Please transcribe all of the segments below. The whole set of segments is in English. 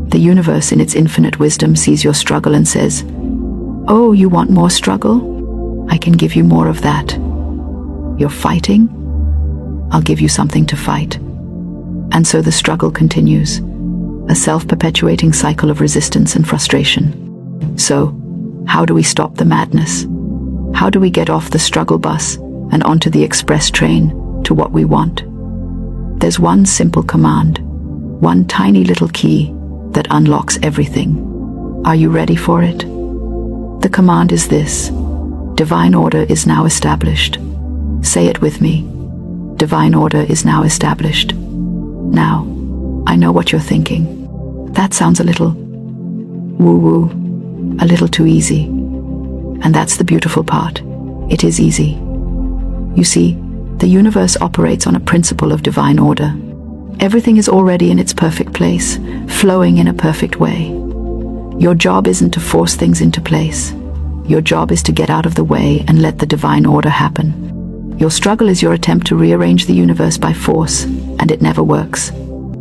The universe in its infinite wisdom sees your struggle and says, "Oh, you want more struggle? I can give you more of that. You're fighting? I'll give you something to fight." And so the struggle continues, a self-perpetuating cycle of resistance and frustration. So, how do we stop the madness? How do we get off the struggle bus and onto the express train to what we want? There's one simple command, one tiny little key that unlocks everything. Are you ready for it? The command is this: divine order is now established. Say it with me. Divine order is now established. Now, I know what you're thinking. That sounds a little woo-woo, a little too easy. And that's the beautiful part. It is easy. You see, the universe operates on a principle of divine order. Everything is already in its perfect place, flowing in a perfect way. Your job isn't to force things into place. Your job is to get out of the way and let the divine order happen. Your struggle is your attempt to rearrange the universe by force, and it never works.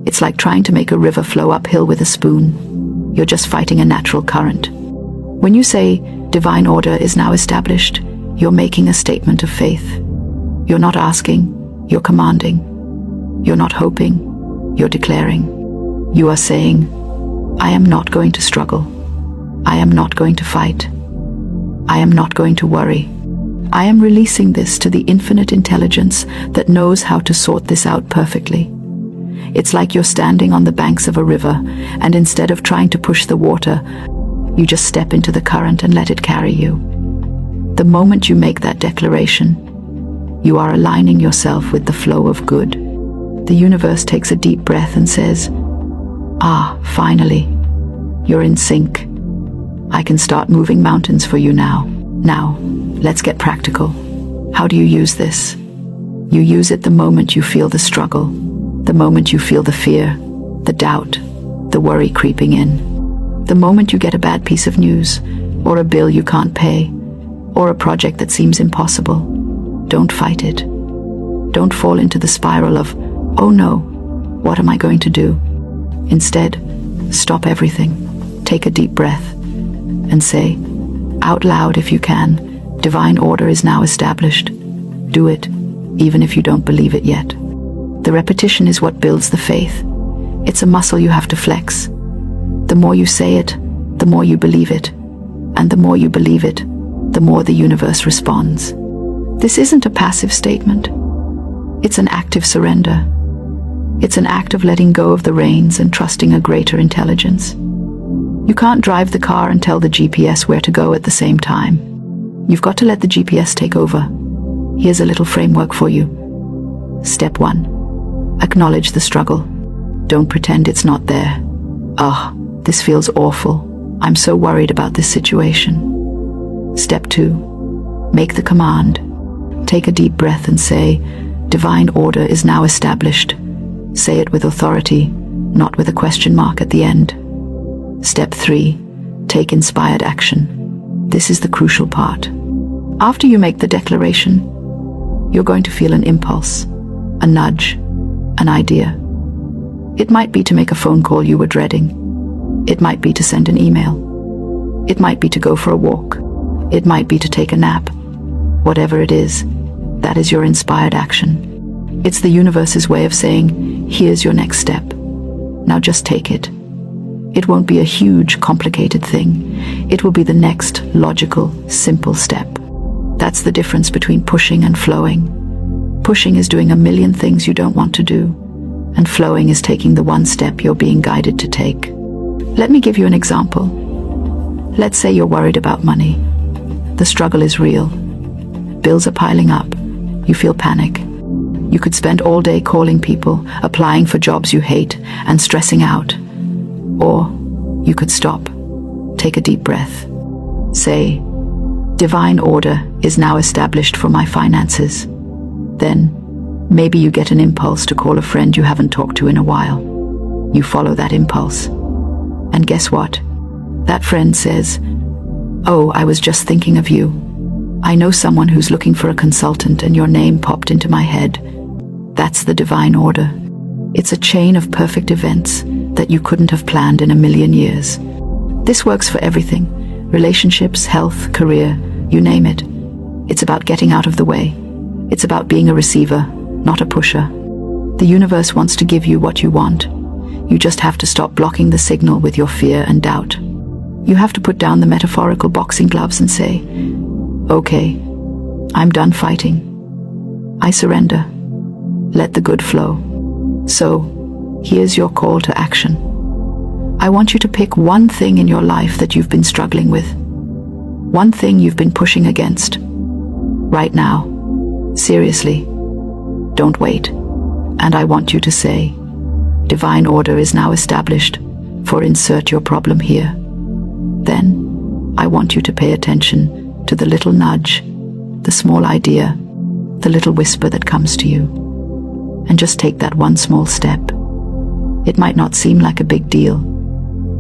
It's like trying to make a river flow uphill with a spoon. You're just fighting a natural current. When you say, divine order is now established, you're making a statement of faith. You're not asking, you're commanding. You're not hoping, you're declaring. You are saying, I am not going to struggle. I am not going to fight. I am not going to worry. I am releasing this to the infinite intelligence that knows how to sort this out perfectly. It's like you're standing on the banks of a river, and instead of trying to push the water, you just step into the current and let it carry you. The moment you make that declaration, you are aligning yourself with the flow of good. The universe takes a deep breath and says, "Ah, finally, you're in sync. I can start moving mountains for you now." Now, let's get practical. How do you use this? You use it the moment you feel the struggle, the moment you feel the fear, the doubt, the worry creeping in. The moment you get a bad piece of news, or a bill you can't pay, or a project that seems impossible. Don't fight it. Don't fall into the spiral of, "Oh no, what am I going to do?" Instead, stop everything, take a deep breath, and say, out loud if you can, divine order is now established. Do it, even if you don't believe it yet. The repetition is what builds the faith. It's a muscle you have to flex. The more you say it, the more you believe it. And the more you believe it, the more the universe responds. This isn't a passive statement. It's an active surrender. It's an act of letting go of the reins and trusting a greater intelligence. You can't drive the car and tell the GPS where to go at the same time. You've got to let the GPS take over. Here's a little framework for you. Step 1. Acknowledge the struggle. Don't pretend it's not there. This feels awful. I'm so worried about this situation. Step 2. Make the command. Take a deep breath and say, divine order is now established. Say it with authority, not with a question mark at the end. Step 3. Take inspired action. This is the crucial part. After you make the declaration, you're going to feel an impulse, a nudge, an idea. It might be to make a phone call you were dreading. It might be to send an email. It might be to go for a walk. It might be to take a nap. Whatever it is, that is your inspired action. It's the universe's way of saying, here's your next step. Now just take it. It won't be a huge, complicated thing. It will be the next logical, simple step. That's the difference between pushing and flowing. Pushing is doing a million things you don't want to do, and flowing is taking the one step you're being guided to take. Let me give you an example. Let's say you're worried about money. The struggle is real. Bills are piling up. You feel panic. You could spend all day calling people, applying for jobs you hate, and stressing out. Or you could stop. Take a deep breath. Say, divine order is now established for my finances. Then, maybe you get an impulse to call a friend you haven't talked to in a while. You follow that impulse. And guess what? That friend says, "Oh, I was just thinking of you. I know someone who's looking for a consultant and your name popped into my head." That's the divine order. It's a chain of perfect events that you couldn't have planned in a million years. This works for everything: relationships, health, career, you name it. It's about getting out of the way. It's about being a receiver, not a pusher. The universe wants to give you what you want. You just have to stop blocking the signal with your fear and doubt. You have to put down the metaphorical boxing gloves and say, "Okay, I'm done fighting. I surrender. Let the good flow." So, here's your call to action. I want you to pick one thing in your life that you've been struggling with. One thing you've been pushing against. Right now. Seriously. Don't wait. And I want you to say, "Divine order is now established, for insert your problem here." Then, I want you to pay attention to the little nudge, the small idea, the little whisper that comes to you. And just take that one small step. It might not seem like a big deal,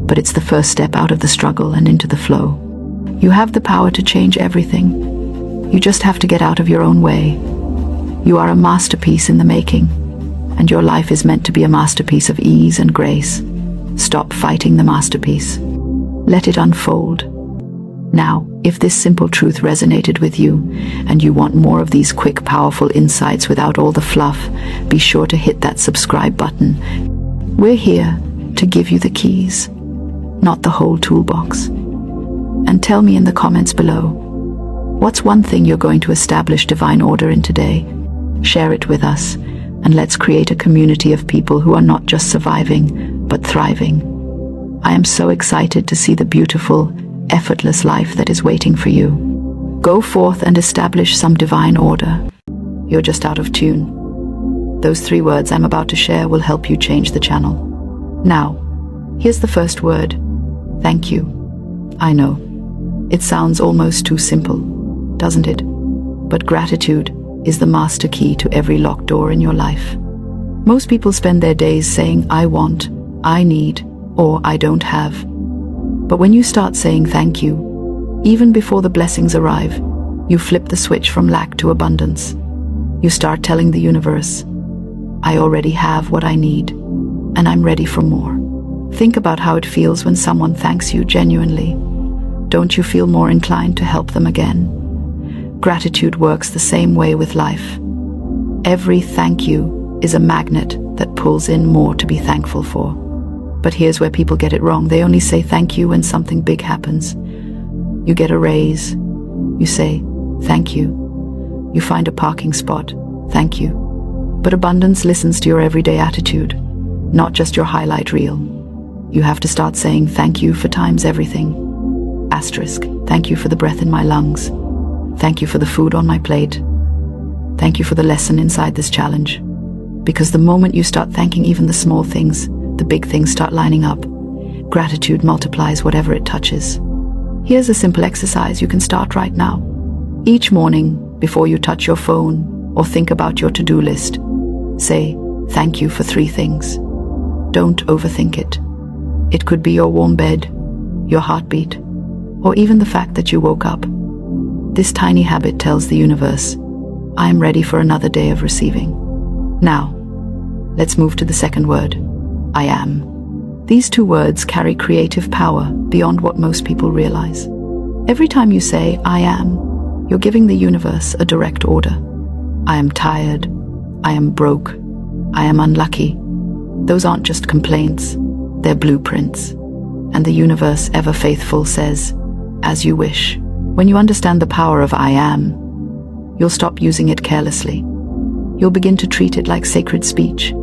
but it's the first step out of the struggle and into the flow. You have the power to change everything. You just have to get out of your own way. You are a masterpiece in the making, and your life is meant to be a masterpiece of ease and grace. Stop fighting the masterpiece. Let it unfold. Now, if this simple truth resonated with you, and you want more of these quick, powerful insights without all the fluff, be sure to hit that subscribe button. We're here to give you the keys, not the whole toolbox. And tell me in the comments below, what's one thing you're going to establish divine order in today? Share it with us, and let's create a community of people who are not just surviving, but thriving. I am so excited to see the beautiful, effortless life that is waiting for you. Go forth and establish some divine order. You're just out of tune. Those 3 words I'm about to share will help you change the channel. Now, here's the first word. Thank you. I know, it sounds almost too simple, doesn't it? But gratitude is the master key to every locked door in your life. Most people spend their days saying, "I want," "I need," or "I don't have." But when you start saying thank you, even before the blessings arrive, you flip the switch from lack to abundance. You start telling the universe, "I already have what I need, and I'm ready for more." Think about how it feels when someone thanks you genuinely. Don't you feel more inclined to help them again? Gratitude works the same way with life. Every thank you is a magnet that pulls in more to be thankful for. But here's where people get it wrong. They only say thank you when something big happens. You get a raise. You say, "Thank you." You find a parking spot. Thank you. But abundance listens to your everyday attitude, not just your highlight reel. You have to start saying thank you for times everything. Asterisk, thank you for the breath in my lungs. Thank you for the food on my plate. Thank you for the lesson inside this challenge. Because the moment you start thanking even the small things, the big things start lining up. Gratitude multiplies whatever it touches. Here's a simple exercise you can start right now. Each morning, before you touch your phone or think about your to-do list, say thank you for 3 things. Don't overthink it. It could be your warm bed, your heartbeat, or even the fact that you woke up. This tiny habit tells the universe, "I am ready for another day of receiving." Now, let's move to the second word. I am. These 2 words carry creative power beyond what most people realize. Every time you say, "I am," you're giving the universe a direct order. I am tired. I am broke. I am unlucky. Those aren't just complaints. They're blueprints. And the universe, ever faithful, says, "As you wish." When you understand the power of I am, you'll stop using it carelessly. You'll begin to treat it like sacred speech.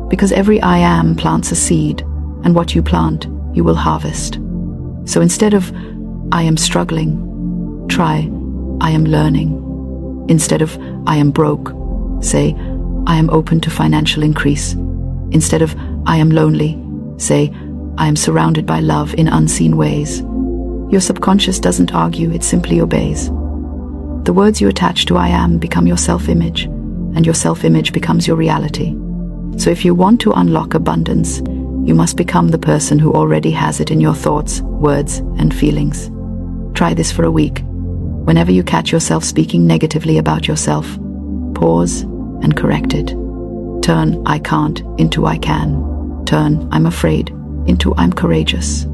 Because every I am plants a seed, and what you plant, you will harvest. So instead of "I am struggling," try "I am learning." Instead of "I am broke," say "I am open to financial increase." Instead of "I am lonely," say "I am surrounded by love in unseen ways." Your subconscious doesn't argue, it simply obeys. The words you attach to I am become your self-image, and your self-image becomes your reality. So if you want to unlock abundance, you must become the person who already has it in your thoughts, words, and feelings. Try this for a week. Whenever you catch yourself speaking negatively about yourself, pause and correct it. Turn "I can't" into "I can." turn "I'm afraid" into "I'm courageous."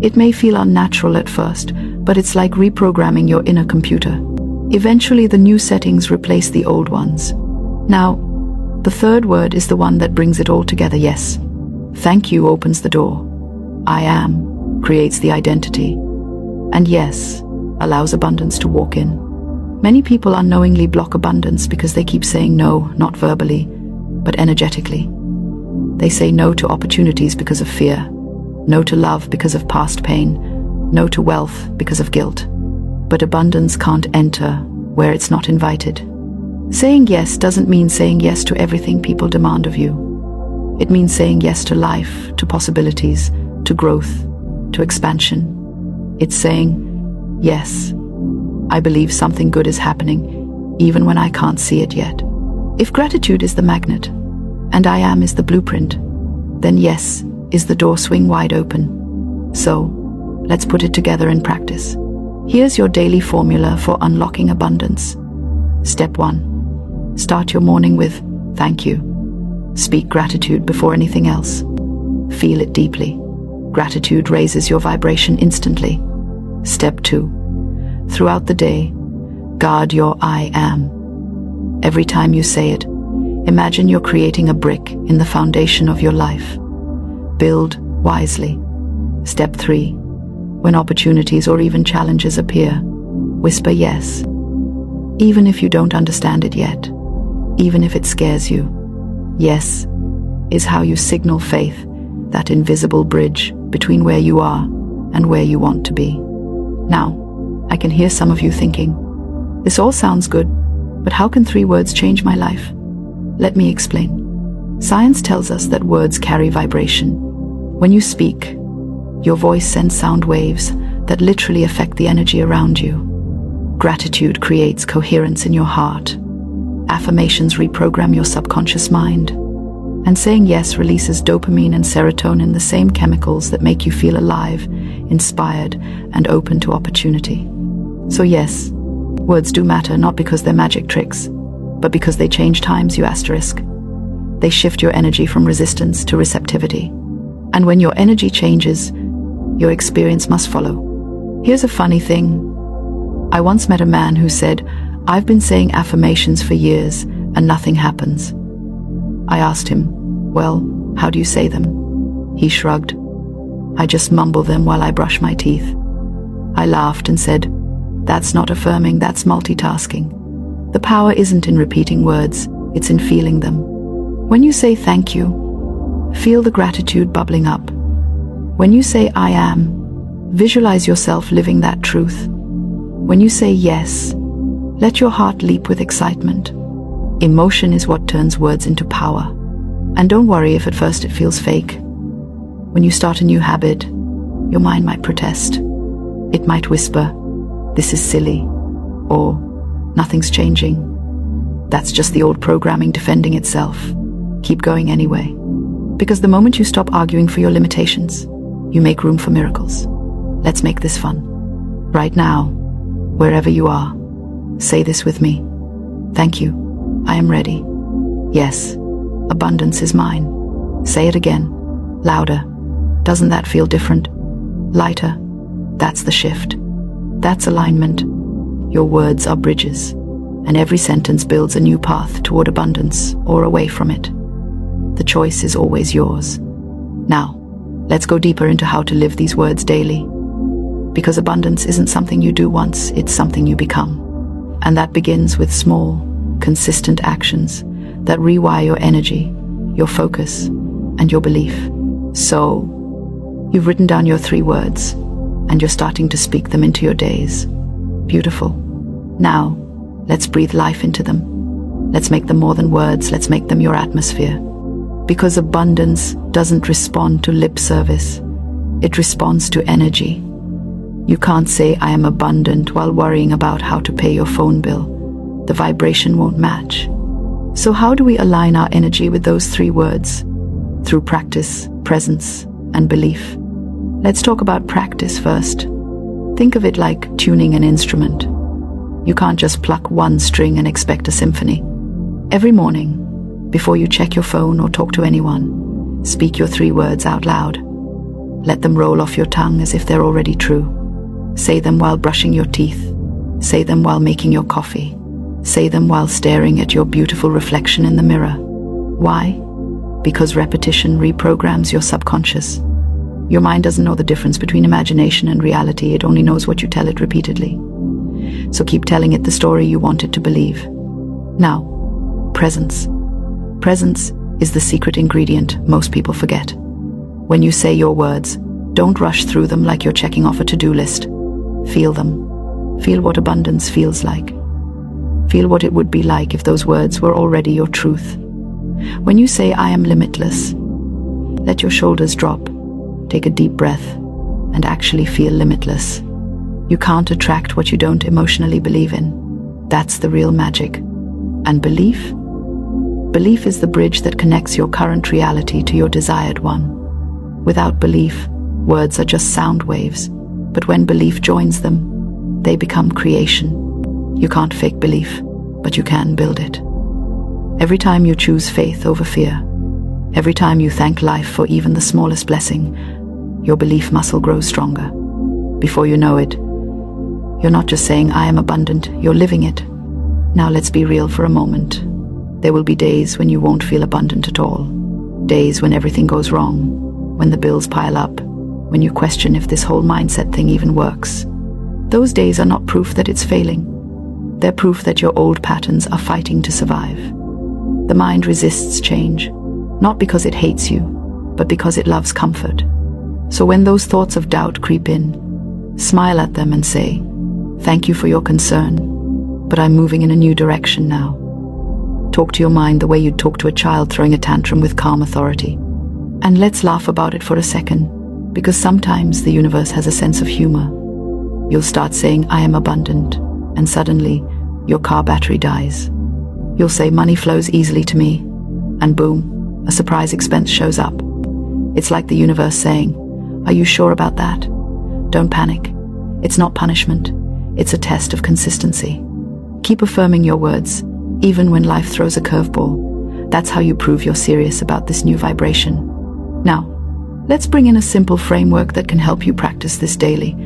It may feel unnatural at first, but it's like reprogramming your inner computer. Eventually, the new settings replace the old ones. Now, the third word is the one that brings it all together. Yes. Thank you opens the door. I am creates the identity. And yes allows abundance to walk in. Many people unknowingly block abundance because they keep saying no, not verbally, but energetically. They say no to opportunities because of fear, no to love because of past pain, no to wealth because of guilt. But abundance can't enter where it's not invited. Saying yes doesn't mean saying yes to everything people demand of you. It means saying yes to life, to possibilities, to growth, to expansion. It's saying, yes, I believe something good is happening, even when I can't see it yet. If gratitude is the magnet, and I am is the blueprint, then yes is the door swing wide open. So, let's put it together in practice. Here's your daily formula for unlocking abundance. Step 1. Start your morning with thank you. Speak gratitude before anything else. Feel it deeply. Gratitude raises your vibration instantly. Step 2. Throughout the day, guard your I am. Every time you say it, imagine you're creating a brick in the foundation of your life. Build wisely. Step 3. When opportunities or even challenges appear, whisper yes. Even if you don't understand it yet, even if it scares you. Yes is how you signal faith, that invisible bridge between where you are and where you want to be. Now, I can hear some of you thinking, this all sounds good, but how can 3 words change my life? Let me explain. Science tells us that words carry vibration. When you speak, your voice sends sound waves that literally affect the energy around you. Gratitude creates coherence in your heart. Affirmations reprogram your subconscious mind. And saying yes releases dopamine and serotonin, the same chemicals that make you feel alive, inspired, and open to opportunity. So yes, words do matter, not because they're magic tricks, but because they change times you asterisk. They shift your energy from resistance to receptivity. And when your energy changes, your experience must follow. Here's a funny thing. I once met a man who said, I've been saying affirmations for years and nothing happens. I asked him, well, how do you say them? He shrugged. I just mumble them while I brush my teeth. I laughed and said, that's not affirming, that's multitasking. The power isn't in repeating words, it's in feeling them. When you say thank you, feel the gratitude bubbling up. When you say I am, visualize yourself living that truth. When you say yes, let your heart leap with excitement. Emotion is what turns words into power. And don't worry if at first it feels fake. When you start a new habit, your mind might protest. It might whisper, this is silly, or nothing's changing. That's just the old programming defending itself. Keep going anyway. Because the moment you stop arguing for your limitations, you make room for miracles. Let's make this fun. Right now, wherever you are, say this with me. Thank you. I am ready. Yes, abundance is mine. Say it again, louder. Doesn't that feel different? Lighter. That's the shift. That's alignment. Your words are bridges, and every sentence builds a new path toward abundance or away from it. The choice is always yours. Now, let's go deeper into how to live these words daily. Because abundance isn't something you do once, it's something you become. And that begins with small, consistent actions that rewire your energy, your focus, and your belief. So, you've written down your 3 words, and you're starting to speak them into your days. Beautiful. Now, let's breathe life into them. Let's make them more than words, let's make them your atmosphere. Because abundance doesn't respond to lip service, it responds to energy. You can't say I am abundant while worrying about how to pay your phone bill. The vibration won't match. So how do we align our energy with those 3 words? Through practice, presence, and belief. Let's talk about practice first. Think of it like tuning an instrument. You can't just pluck one string and expect a symphony. Every morning, before you check your phone or talk to anyone, Speak your 3 words out loud. Let them roll off your tongue as if they're already true. Say them while brushing your teeth. Say them while making your coffee. Say them while staring at your beautiful reflection in the mirror. Why? Because repetition reprograms your subconscious. Your mind doesn't know the difference between imagination and reality. It only knows what you tell it repeatedly. So keep telling it the story you want it to believe. Now, presence. Presence is the secret ingredient most people forget. When you say your words, don't rush through them like you're checking off a to-do list. Feel them. Feel what abundance feels like. Feel what it would be like if those words were already your truth. When you say, I am limitless, let your shoulders drop. Take a deep breath and actually feel limitless. You can't attract what you don't emotionally believe in. That's the real magic. And belief? Belief is the bridge that connects your current reality to your desired one. Without belief, words are just sound waves. But when belief joins them, they become creation. You can't fake belief, but you can build it. Every time you choose faith over fear, every time you thank life for even the smallest blessing, your belief muscle grows stronger. Before you know it, you're not just saying, I am abundant, you're living it. Now let's be real for a moment. There will be days when you won't feel abundant at all. Days when everything goes wrong, when the bills pile up, when you question if this whole mindset thing even works. Those days are not proof that it's failing. They're proof that your old patterns are fighting to survive. The mind resists change, not because it hates you, but because it loves comfort. So when those thoughts of doubt creep in, smile at them and say, thank you for your concern, but I'm moving in a new direction now. Talk to your mind the way you'd talk to a child throwing a tantrum with calm authority. And let's laugh about it for a second, because sometimes the universe has a sense of humor. You'll start saying, I am abundant, and suddenly your car battery dies. You'll say, money flows easily to me, and boom, a surprise expense shows up. It's like the universe saying, are you sure about that? Don't panic. It's not punishment. It's a test of consistency. Keep affirming your words, even when life throws a curveball. That's how you prove you're serious about this new vibration. Now, let's bring in a simple framework that can help you practice this daily.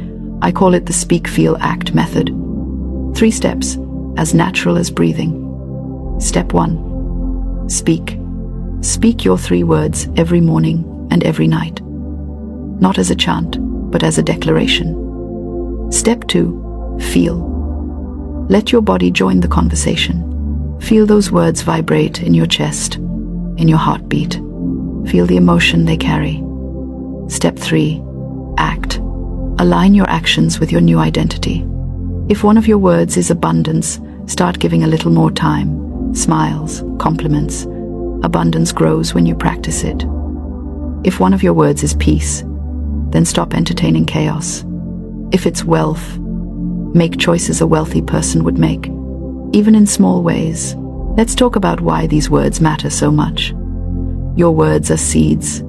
I call it the Speak, Feel, Act method. 3 steps, as natural as breathing. Step 1. Speak. Speak your 3 words every morning and every night. Not as a chant, but as a declaration. Step 2. Feel. Let your body join the conversation. Feel those words vibrate in your chest, in your heartbeat. Feel the emotion they carry. Step 3. Act. Align your actions with your new identity. If one of your words is abundance, start giving a little more time. Smiles, compliments. Abundance grows when you practice it. If one of your words is peace, then stop entertaining chaos. If it's wealth, make choices a wealthy person would make, even in small ways. Let's talk about why these words matter so much. Your words are seeds,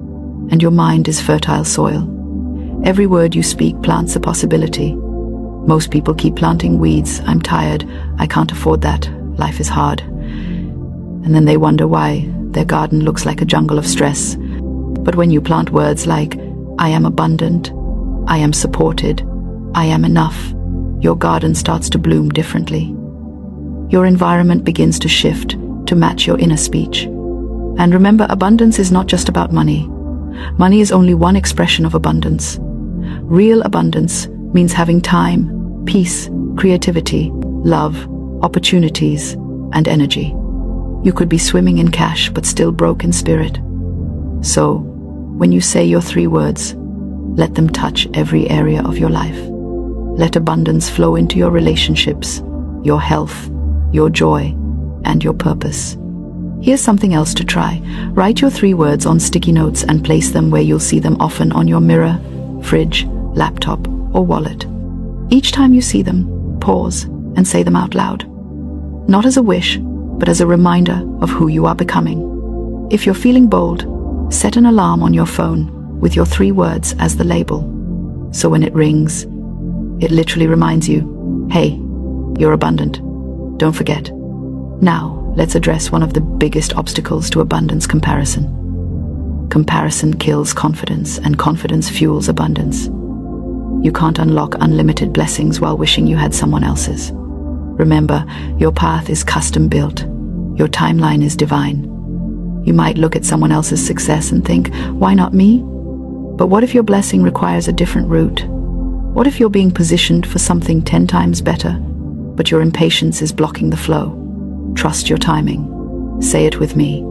and your mind is fertile soil. Every word you speak plants a possibility. Most people keep planting weeds. I'm tired, I can't afford that, life is hard. And then they wonder why their garden looks like a jungle of stress. But when you plant words like, I am abundant, I am supported, I am enough, your garden starts to bloom differently. Your environment begins to shift to match your inner speech. And remember, abundance is not just about money. Money is only one expression of abundance. Real abundance means having time, peace, creativity, love, opportunities, and energy. You could be swimming in cash but still broke in spirit. So, when you say your 3 words, let them touch every area of your life. Let abundance flow into your relationships, your health, your joy, and your purpose. Here's something else to try. Write your 3 words on sticky notes and place them where you'll see them often on your mirror, fridge, laptop, or wallet. Each time you see them, pause and say them out loud. Not as a wish, but as a reminder of who you are becoming. If you're feeling bold, set an alarm on your phone with your 3 words as the label. So when it rings, it literally reminds you, hey, you're abundant. Don't forget. Now, let's address one of the biggest obstacles to abundance: comparison. Comparison kills confidence, and confidence fuels abundance. You can't unlock unlimited blessings while wishing you had someone else's. Remember, your path is custom built. Your timeline is divine. You might look at someone else's success and think, why not me? But what if your blessing requires a different route? What if you're being positioned for something 10 times better, but your impatience is blocking the flow? Trust your timing. Say it with me.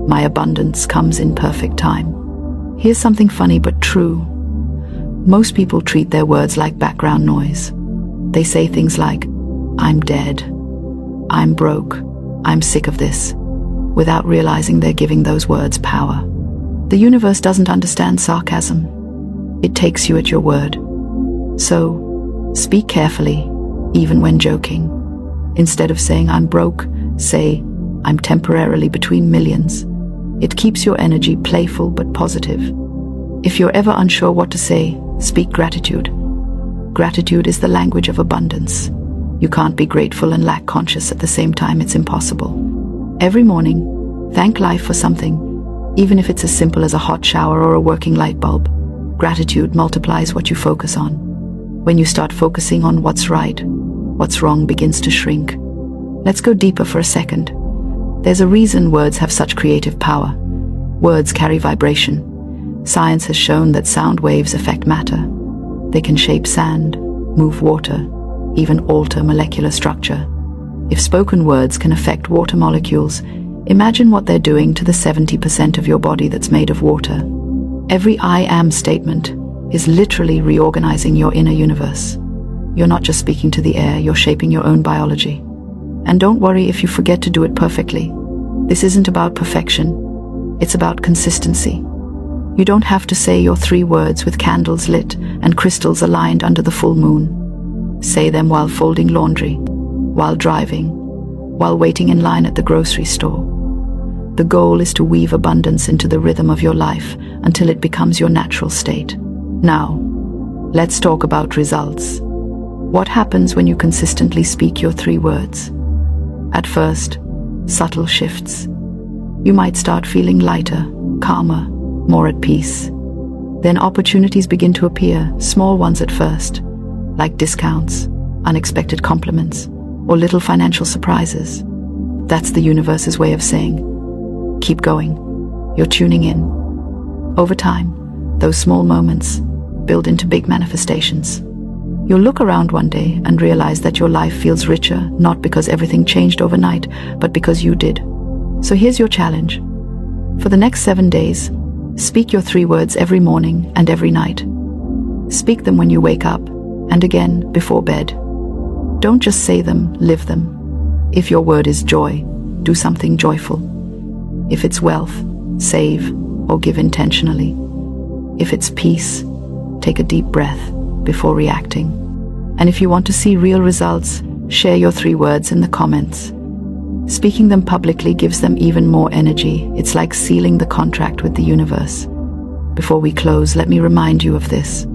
My abundance comes in perfect time. Here's something funny but true. Most people treat their words like background noise. They say things like, I'm dead, I'm broke, I'm sick of this, without realizing they're giving those words power. The universe doesn't understand sarcasm. It takes you at your word. So, speak carefully, even when joking. Instead of saying, I'm broke, say, I'm temporarily between millions. It keeps your energy playful but positive. If you're ever unsure what to say, speak gratitude. Gratitude is the language of abundance. You can't be grateful and lack conscious at the same time. It's impossible. Every morning, thank life for something, even if it's as simple as a hot shower or a working light bulb. Gratitude multiplies what you focus on. When you start focusing on what's right, what's wrong begins to shrink. Let's go deeper for a second. There's a reason words have such creative power. Words carry vibration. Science has shown that sound waves affect matter. They can shape sand, move water, even alter molecular structure. If spoken words can affect water molecules, imagine what they're doing to the 70% of your body that's made of water. Every I am statement is literally reorganizing your inner universe. You're not just speaking to the air, you're shaping your own biology. And don't worry if you forget to do it perfectly. This isn't about perfection, it's about consistency. You don't have to say your 3 words with candles lit and crystals aligned under the full moon. Say them while folding laundry, while driving, while waiting in line at the grocery store. The goal is to weave abundance into the rhythm of your life until it becomes your natural state. Now, let's talk about results. What happens when you consistently speak your 3 words? At first, subtle shifts. You might start feeling lighter, calmer, more at peace. Then opportunities begin to appear, small ones at first, like discounts, unexpected compliments, or little financial surprises. That's the universe's way of saying, keep going, you're tuning in. Over time, those small moments build into big manifestations. You'll look around one day and realize that your life feels richer, not because everything changed overnight, but because you did. So here's your challenge. For the next 7 days, speak your 3 words every morning and every night. Speak them when you wake up, and again before bed. Don't just say them, live them. If your word is joy, do something joyful. If it's wealth, save or give intentionally. If it's peace, take a deep breath before reacting. And if you want to see real results, share your 3 words in the comments. Speaking them publicly gives them even more energy. It's like sealing the contract with the universe. Before we close, let me remind you of this.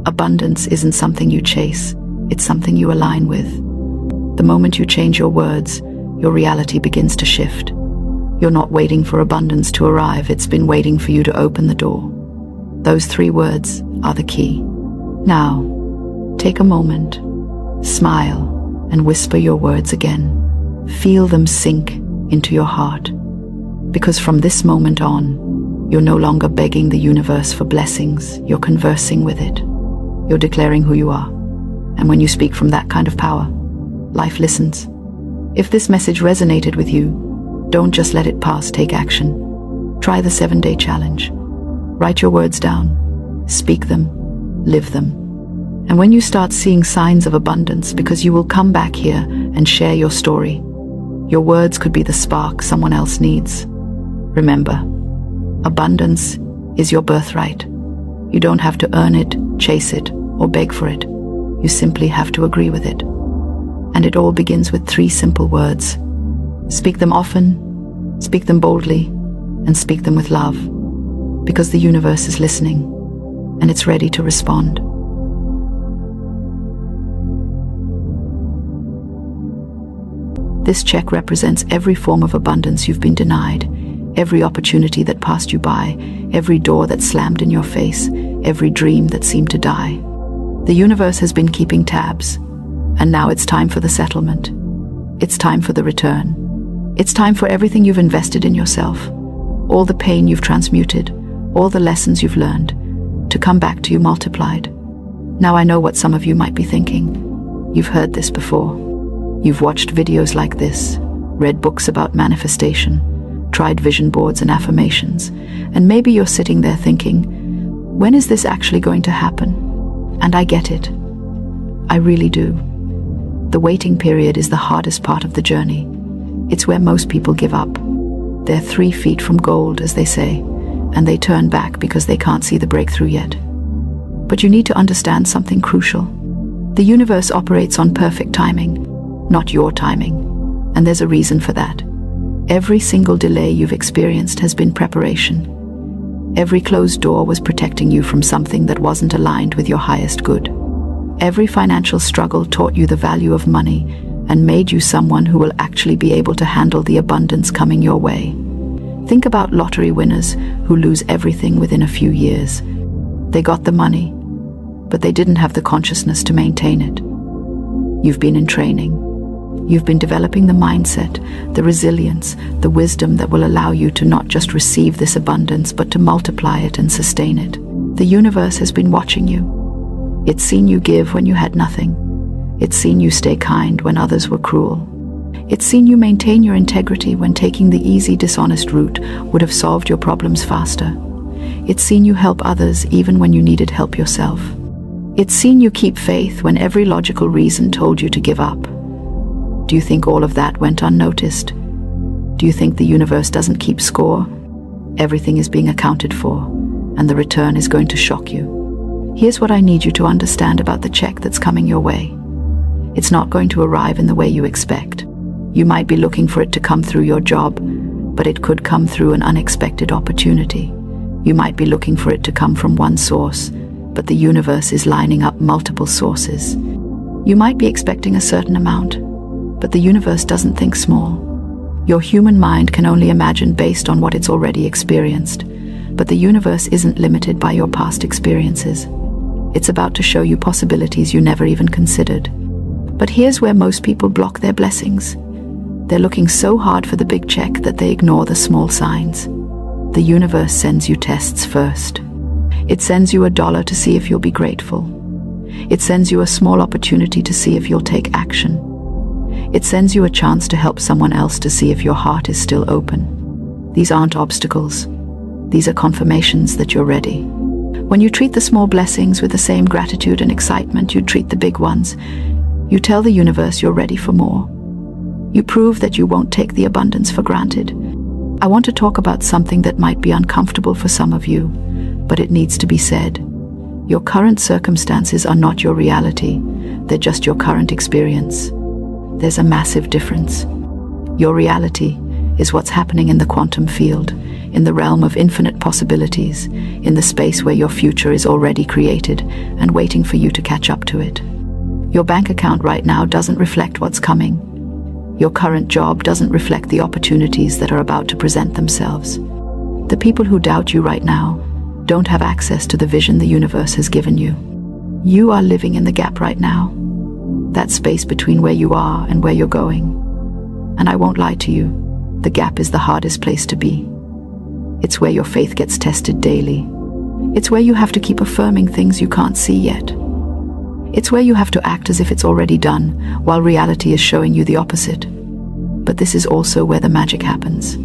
Abundance isn't something you chase, it's something you align with. The moment you change your words, your reality begins to shift. You're not waiting for abundance to arrive, it's been waiting for you to open the door. Those 3 words are the key. Now, take a moment, smile, and whisper your words again. Feel them sink into your heart. Because from this moment on, you're no longer begging the universe for blessings, you're conversing with it. You're declaring who you are. And when you speak from that kind of power, life listens. If this message resonated with you, don't just let it pass, take action. Try the 7-day challenge. Write your words down, speak them, live them. And when you start seeing signs of abundance, because you will come back here and share your story, your words could be the spark someone else needs. Remember, abundance is your birthright. You don't have to earn it, chase it, or beg for it. You simply have to agree with it. And it all begins with 3 simple words. Speak them often, speak them boldly, and speak them with love. Because the universe is listening, and it's ready to respond. This check represents every form of abundance you've been denied. Every opportunity that passed you by, every door that slammed in your face, every dream that seemed to die. The universe has been keeping tabs, and now it's time for the settlement. It's time for the return. It's time for everything you've invested in yourself, all the pain you've transmuted, all the lessons you've learned, to come back to you multiplied. Now I know what some of you might be thinking. You've heard this before. You've watched videos like this, read books about manifestation, tried vision boards and affirmations, and maybe you're sitting there thinking, when is this actually going to happen? And I get it. I really do. The waiting period is the hardest part of the journey. It's where most people give up. They're 3 feet from gold, as they say, and they turn back because they can't see the breakthrough yet. But you need to understand something crucial. The universe operates on perfect timing, not your timing, and there's a reason for that. Every single delay you've experienced has been preparation. Every closed door was protecting you from something that wasn't aligned with your highest good. Every financial struggle taught you the value of money and made you someone who will actually be able to handle the abundance coming your way. Think about lottery winners who lose everything within a few years. They got the money, but they didn't have the consciousness to maintain it. You've been in training. You've been developing the mindset, the resilience, the wisdom that will allow you to not just receive this abundance, but to multiply it and sustain it. The universe has been watching you. It's seen you give when you had nothing. It's seen you stay kind when others were cruel. It's seen you maintain your integrity when taking the easy, dishonest route would have solved your problems faster. It's seen you help others even when you needed help yourself. It's seen you keep faith when every logical reason told you to give up. Do you think all of that went unnoticed? Do you think the universe doesn't keep score? Everything is being accounted for, and the return is going to shock you. Here's what I need you to understand about the check that's coming your way. It's not going to arrive in the way you expect. You might be looking for it to come through your job, but it could come through an unexpected opportunity. You might be looking for it to come from one source, but the universe is lining up multiple sources. You might be expecting a certain amount, but the universe doesn't think small. Your human mind can only imagine based on what it's already experienced, but the universe isn't limited by your past experiences. It's about to show you possibilities you never even considered. But here's where most people block their blessings. They're looking so hard for the big check that they ignore the small signs. The universe sends you tests first. It sends you $1 to see if you'll be grateful. It sends you a small opportunity to see if you'll take action. It sends you a chance to help someone else to see if your heart is still open. These aren't obstacles. These are confirmations that you're ready. When you treat the small blessings with the same gratitude and excitement you treat the big ones, you tell the universe you're ready for more. You prove that you won't take the abundance for granted. I want to talk about something that might be uncomfortable for some of you, but it needs to be said. Your current circumstances are not your reality. They're just your current experience. There's a massive difference. Your reality is what's happening in the quantum field, in the realm of infinite possibilities, in the space where your future is already created and waiting for you to catch up to it. Your bank account right now doesn't reflect what's coming. Your current job doesn't reflect the opportunities that are about to present themselves. The people who doubt you right now don't have access to the vision the universe has given you. You are living in the gap right now, that space between where you are and where you're going. And I won't lie to you, the gap is the hardest place to be. It's where your faith gets tested daily. It's where you have to keep affirming things you can't see yet. It's where you have to act as if it's already done, while reality is showing you the opposite. But this is also where the magic happens.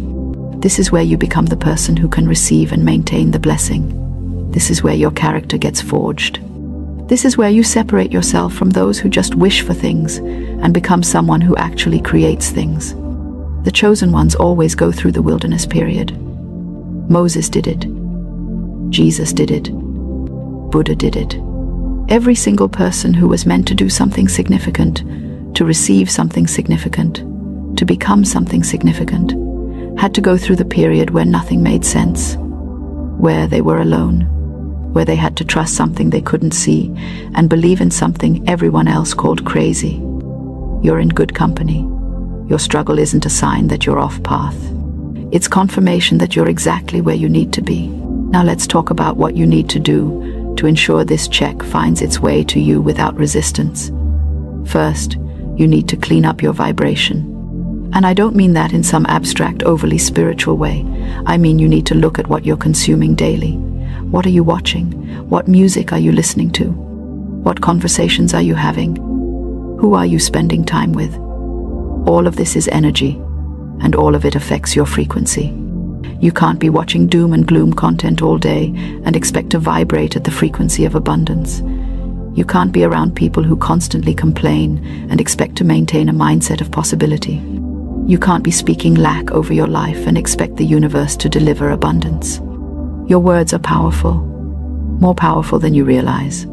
This is where you become the person who can receive and maintain the blessing. This is where your character gets forged. This is where you separate yourself from those who just wish for things and become someone who actually creates things. The chosen ones always go through the wilderness period. Moses did it. Jesus did it. Buddha did it. Every single person who was meant to do something significant, to receive something significant, to become something significant, had to go through the period where nothing made sense, where they were alone, where they had to trust something they couldn't see and believe in something everyone else called crazy. You're in good company. Your struggle isn't a sign that you're off path. It's confirmation that you're exactly where you need to be. Now let's talk about what you need to do to ensure this check finds its way to you without resistance. First, you need to clean up your vibration. And I don't mean that in some abstract, overly spiritual way. I mean you need to look at what you're consuming daily. What are you watching? What music are you listening to? What conversations are you having? Who are you spending time with? All of this is energy, and all of it affects your frequency. You can't be watching doom and gloom content all day and expect to vibrate at the frequency of abundance. You can't be around people who constantly complain and expect to maintain a mindset of possibility. You can't be speaking lack over your life and expect the universe to deliver abundance. Your words are powerful, more powerful than you realize.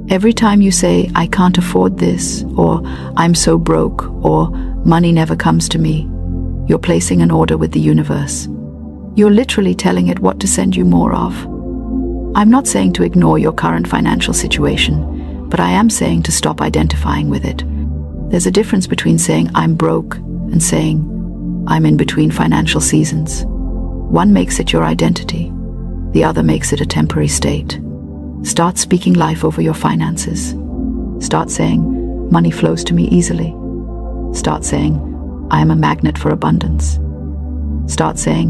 Every time you say, "I can't afford this," or "I'm so broke," or "money never comes to me," you're placing an order with the universe. You're literally telling it what to send you more of. I'm not saying to ignore your current financial situation, but I am saying to stop identifying with it. There's a difference between saying "I'm broke" and saying "I'm in between financial seasons." One makes it your identity, the other makes it a temporary state. Start speaking life over your finances. Start saying, "Money flows to me easily." Start saying, "I am a magnet for abundance." Start saying,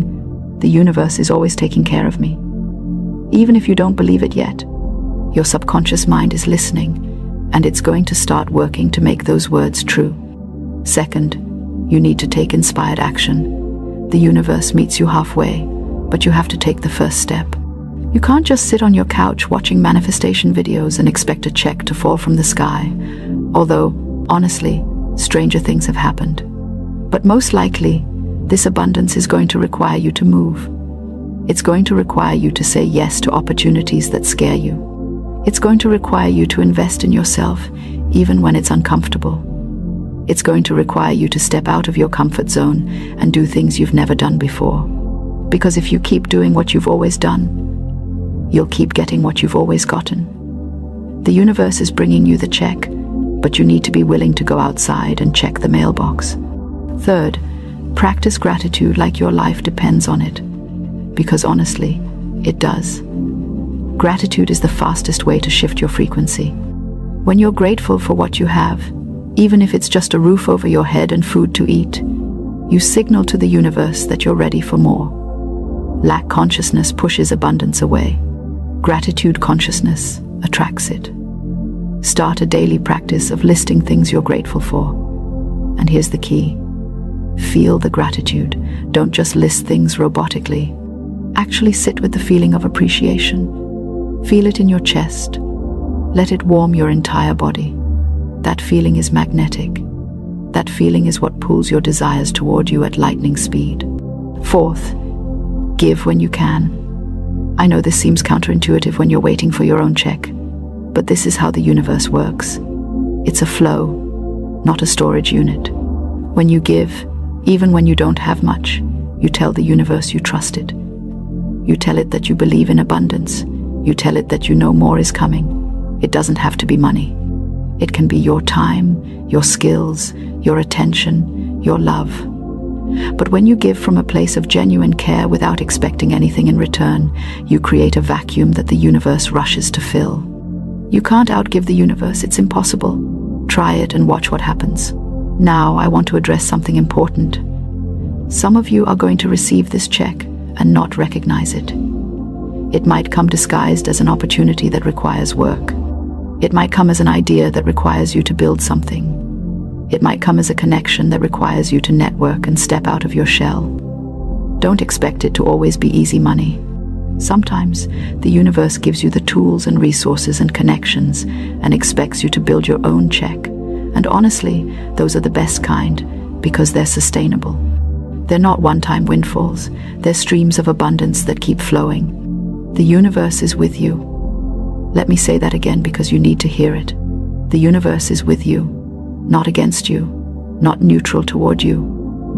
"The universe is always taking care of me." Even if you don't believe it yet, your subconscious mind is listening, and it's going to start working to make those words true. Second, you need to take inspired action. The universe meets you halfway, but you have to take the first step. You can't just sit on your couch watching manifestation videos and expect a check to fall from the sky. Although, honestly, stranger things have happened. But most likely, this abundance is going to require you to move. It's going to require you to say yes to opportunities that scare you. It's going to require you to invest in yourself, even when it's uncomfortable. It's going to require you to step out of your comfort zone and do things you've never done before. Because if you keep doing what you've always done, you'll keep getting what you've always gotten. The universe is bringing you the check, but you need to be willing to go outside and check the mailbox. Third, practice gratitude like your life depends on it. Because honestly, it does. Gratitude is the fastest way to shift your frequency. When you're grateful for what you have, even if it's just a roof over your head and food to eat, you signal to the universe that you're ready for more. Lack consciousness pushes abundance away. Gratitude consciousness attracts it. Start a daily practice of listing things you're grateful for. And here's the key. Feel the gratitude. Don't just list things robotically. Actually sit with the feeling of appreciation. Feel it in your chest. Let it warm your entire body. That feeling is magnetic. That feeling is what pulls your desires toward you at lightning speed. Fourth, give when you can. I know this seems counterintuitive when you're waiting for your own check, but this is how the universe works. It's a flow, not a storage unit. When you give, even when you don't have much, you tell the universe you trust it. You tell it that you believe in abundance. You tell it that you know more is coming. It doesn't have to be money. It can be your time, your skills, your attention, your love. But when you give from a place of genuine care without expecting anything in return, you create a vacuum that the universe rushes to fill. You can't outgive the universe, it's impossible. Try it and watch what happens. Now I want to address something important. Some of you are going to receive this check and not recognize it. It might come disguised as an opportunity that requires work. It might come as an idea that requires you to build something. It might come as a connection that requires you to network and step out of your shell. Don't expect it to always be easy money. Sometimes the universe gives you the tools and resources and connections and expects you to build your own check. And honestly, those are the best kind because they're sustainable. They're not one-time windfalls. They're streams of abundance that keep flowing. The universe is with you. Let me say that again because you need to hear it. The universe is with you, not against you, not neutral toward you,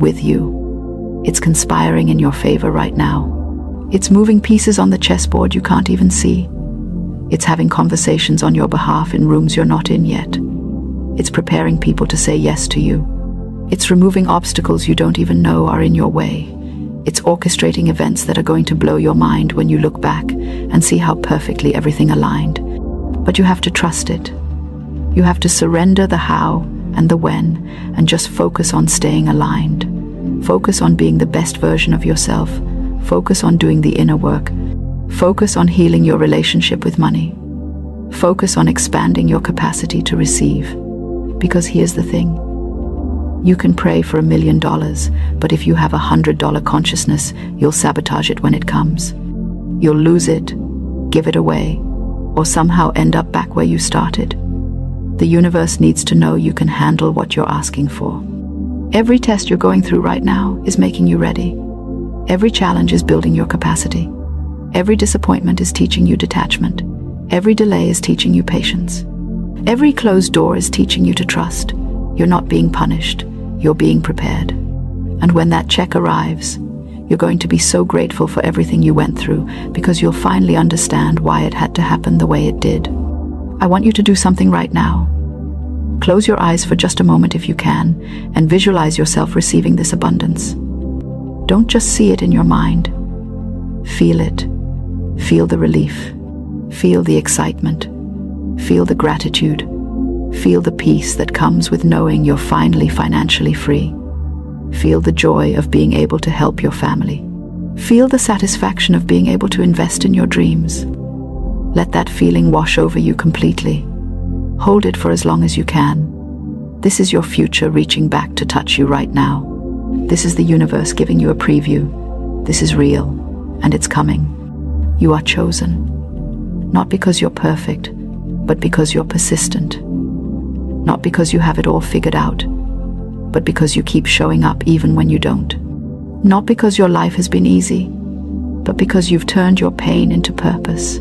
with you. It's conspiring in your favor right now. It's moving pieces on the chessboard you can't even see. It's having conversations on your behalf in rooms you're not in yet. It's preparing people to say yes to you. It's removing obstacles you don't even know are in your way. It's orchestrating events that are going to blow your mind when you look back and see how perfectly everything aligned. But you have to trust it. You have to surrender the how and the when and just focus on staying aligned. Focus on being the best version of yourself. Focus on doing the inner work. Focus on healing your relationship with money. Focus on expanding your capacity to receive. Because here's the thing. You can pray for $1 million, but if you have $100 consciousness, you'll sabotage it when it comes. You'll lose it, give it away, or somehow end up back where you started. The universe needs to know you can handle what you're asking for. Every test you're going through right now is making you ready. Every challenge is building your capacity. Every disappointment is teaching you detachment. Every delay is teaching you patience. Every closed door is teaching you to trust. You're not being punished. You're being prepared. And when that check arrives, you're going to be so grateful for everything you went through because you'll finally understand why it had to happen the way it did. I want you to do something right now. Close your eyes for just a moment if you can and visualize yourself receiving this abundance. Don't just see it in your mind. Feel it. Feel the relief. Feel the excitement. Feel the gratitude. Feel the peace that comes with knowing you're finally financially free. Feel the joy of being able to help your family. Feel the satisfaction of being able to invest in your dreams. Let that feeling wash over you completely. Hold it for as long as you can. This is your future reaching back to touch you right now. This is the universe giving you a preview. This is real, and it's coming. You are chosen. Not because you're perfect, but because you're persistent. Not because you have it all figured out, but because you keep showing up even when you don't. Not because your life has been easy, but because you've turned your pain into purpose.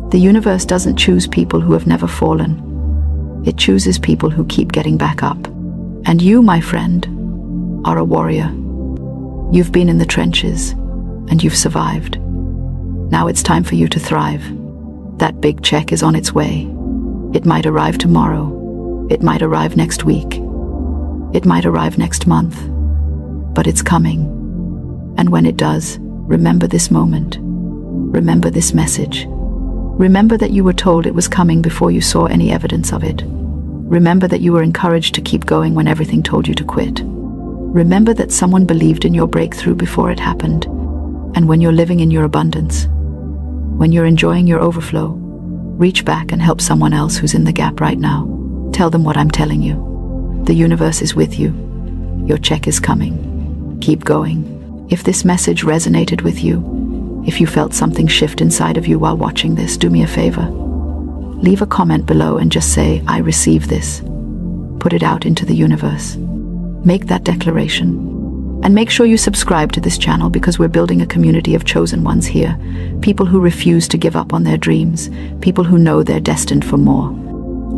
The universe doesn't choose people who have never fallen. It chooses people who keep getting back up. And you, my friend, are a warrior. You've been in the trenches, and you've survived. Now it's time for you to thrive. That big check is on its way. It might arrive tomorrow. It might arrive next week. It might arrive next month. But it's coming. And when it does, remember this moment. Remember this message. Remember that you were told it was coming before you saw any evidence of it. Remember that you were encouraged to keep going when everything told you to quit. Remember that someone believed in your breakthrough before it happened. And when you're living in your abundance, when you're enjoying your overflow, reach back and help someone else who's in the gap right now. Tell them what I'm telling you. The universe is with you. Your check is coming. Keep going. If this message resonated with you, if you felt something shift inside of you while watching this, do me a favor. Leave a comment below and just say, I receive this. Put it out into the universe. Make that declaration. And make sure you subscribe to this channel because we're building a community of chosen ones here. People who refuse to give up on their dreams. People who know they're destined for more.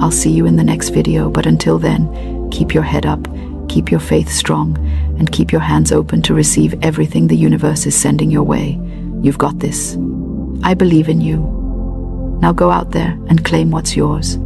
I'll see you in the next video, but until then, keep your head up, keep your faith strong, and keep your hands open to receive everything the universe is sending your way. You've got this. I believe in you. Now go out there and claim what's yours.